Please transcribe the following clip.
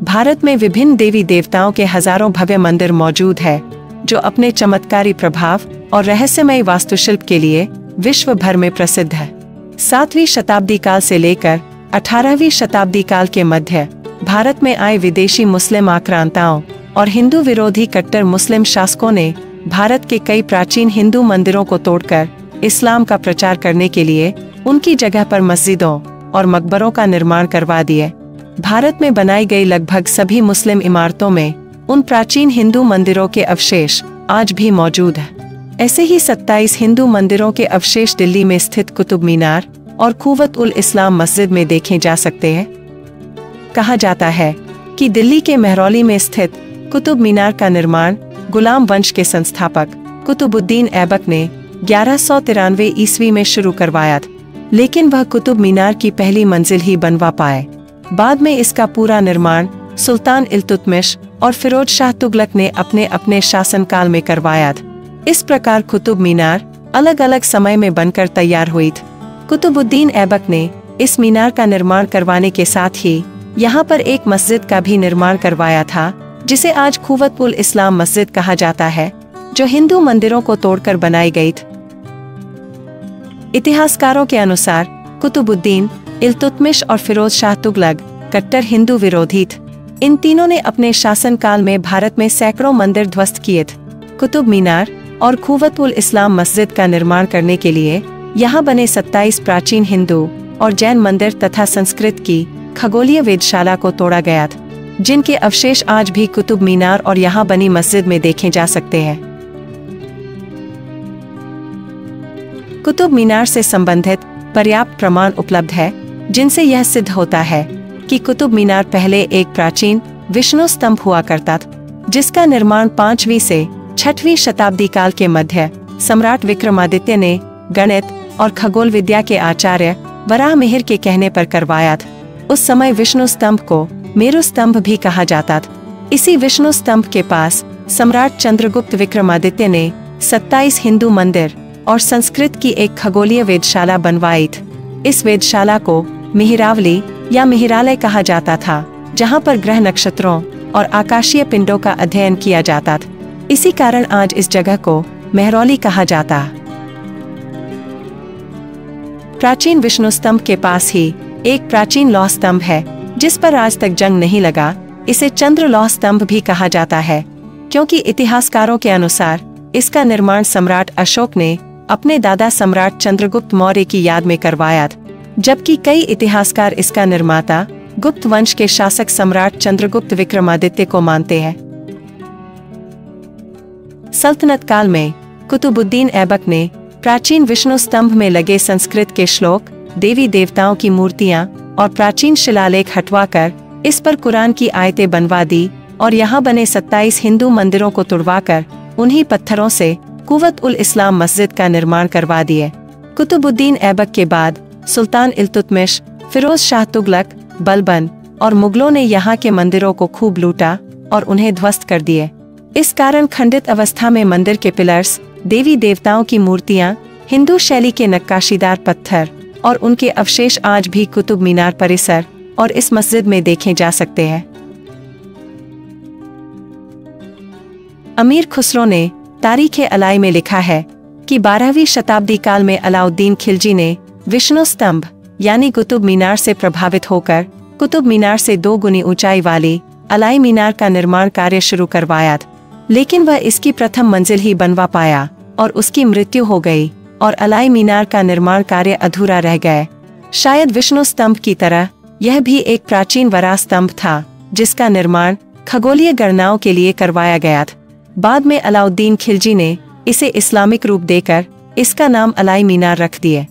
भारत में विभिन्न देवी देवताओं के हजारों भव्य मंदिर मौजूद है, जो अपने चमत्कारी प्रभाव और रहस्यमय वास्तुशिल्प के लिए विश्व भर में प्रसिद्ध है। 7वीं शताब्दी काल से लेकर 18वीं शताब्दी काल के मध्य भारत में आए विदेशी मुस्लिम आक्रांताओं और हिंदू विरोधी कट्टर मुस्लिम शासकों ने भारत के कई प्राचीन हिंदू मंदिरों को तोड़कर इस्लाम का प्रचार करने के लिए उनकी जगह पर मस्जिदों और मकबरों का निर्माण करवा दिए। भारत में बनाई गई लगभग सभी मुस्लिम इमारतों में उन प्राचीन हिंदू मंदिरों के अवशेष आज भी मौजूद है। ऐसे ही 27 हिंदू मंदिरों के अवशेष दिल्ली में स्थित कुतुब मीनार और कुव्वत उल इस्लाम मस्जिद में देखे जा सकते हैं। कहा जाता है कि दिल्ली के मेहरौली में स्थित कुतुब मीनार का निर्माण गुलाम वंश के संस्थापक कुतुबुद्दीन ऐबक ने 1193 ईस्वी में शुरू करवाया था, लेकिन वह कुतुब मीनार की पहली मंजिल ही बनवा पाए। बाद में इसका पूरा निर्माण सुल्तान इल्तुतमिश और फिरोज शाह तुगलक ने अपने अपने शासनकाल में करवाया था। इस प्रकार कुतुब मीनार अलग अलग समय में बनकर तैयार हुई थी। कुतुबुद्दीन ऐबक ने इस मीनार का निर्माण करवाने के साथ ही यहाँ पर एक मस्जिद का भी निर्माण करवाया था, जिसे आज कुव्वत उल इस्लाम मस्जिद कहा जाता है, जो हिंदू मंदिरों को तोड़कर बनाई गई थी। इतिहासकारों के अनुसार कुतुबुद्दीन, इल्तुतमिश और फिरोज शाह तुगलक कट्टर हिंदू विरोधी थे। इन तीनों ने अपने शासनकाल में भारत में सैकड़ों मंदिर ध्वस्त किए थे। कुतुब मीनार और कुव्वत उल इस्लाम मस्जिद का निर्माण करने के लिए यहाँ बने 27 प्राचीन हिंदू और जैन मंदिर तथा संस्कृत की खगोलीय वेधशाला को तोड़ा गया था, जिनके अवशेष आज भी कुतुब मीनार और यहाँ बनी मस्जिद में देखे जा सकते हैं। कुतुब मीनार से संबंधित पर्याप्त प्रमाण उपलब्ध है, जिनसे यह सिद्ध होता है कि कुतुब मीनार पहले एक प्राचीन विष्णु स्तंभ हुआ करता था, जिसका निर्माण 5वीं से 6वीं शताब्दी काल के मध्य सम्राट विक्रमादित्य ने गणित और खगोल विद्या के आचार्य वराहमिहिर के कहने पर करवाया था। उस समय विष्णु स्तंभ को मेरु स्तंभ भी कहा जाता था। इसी विष्णु स्तंभ के पास सम्राट चंद्रगुप्त विक्रमादित्य ने 27 हिंदू मंदिर और संस्कृत की एक खगोलीय वेधशाला बनवाई थी। इस वेधशाला को मिहिरावली या मिहिरालय कहा जाता था, जहां पर ग्रह नक्षत्रों और आकाशीय पिंडों का अध्ययन किया जाता था। इसी कारण आज इस जगह को मेहरौली कहा जाता। प्राचीन विष्णु स्तंभ के पास ही एक प्राचीन लौह स्तंभ है, जिस पर आज तक जंग नहीं लगा। इसे चंद्र लौह स्तंभ भी कहा जाता है, क्योंकि इतिहासकारों के अनुसार इसका निर्माण सम्राट अशोक ने अपने दादा सम्राट चंद्रगुप्त मौर्य की याद में करवाया था, जबकि कई इतिहासकार इसका निर्माता गुप्त वंश के शासक सम्राट चंद्रगुप्त विक्रमादित्य को मानते हैं। सल्तनत काल में कुतुबुद्दीन ऐबक ने प्राचीन विष्णु स्तंभ में लगे संस्कृत के श्लोक, देवी देवताओं की मूर्तियां और प्राचीन शिलालेख हटवाकर इस पर कुरान की आयतें बनवा दी और यहाँ बने 27 हिंदू मंदिरों को तुड़वाकर उन्हीं पत्थरों से कुव्वत उल इस्लाम मस्जिद का निर्माण करवा दिए। कुतुबुद्दीन ऐबक के बाद सुल्तान इल्तुतमिश, फिरोज शाह तुगलक, बलबन और मुगलों ने यहाँ के मंदिरों को खूब लूटा और उन्हें ध्वस्त कर दिए। इस कारण खंडित अवस्था में मंदिर के पिलर्स, देवी देवताओं की मूर्तियां, हिंदू शैली के नक्काशीदार पत्थर और उनके अवशेष आज भी कुतुब मीनार परिसर और इस मस्जिद में देखे जा सकते हैं। अमीर खुसरो ने तारीख़-ए-अलाई में लिखा है कि 12वीं शताब्दी काल में अलाउद्दीन खिलजी ने विष्णु स्तंभ यानी कुतुब मीनार से प्रभावित होकर कुतुब मीनार से 2 गुनी ऊंचाई वाली अलाई मीनार का निर्माण कार्य शुरू करवाया था, लेकिन वह इसकी प्रथम मंजिल ही बनवा पाया और उसकी मृत्यु हो गई और अलाई मीनार का निर्माण कार्य अधूरा रह गए। शायद विष्णु स्तंभ की तरह यह भी एक प्राचीन वराह स्तंभ था, जिसका निर्माण खगोलीय गणनाओं के लिए करवाया गया था। बाद में अलाउद्दीन खिलजी ने इसे इस्लामिक रूप देकर इसका नाम अलाई मीनार रख दिए।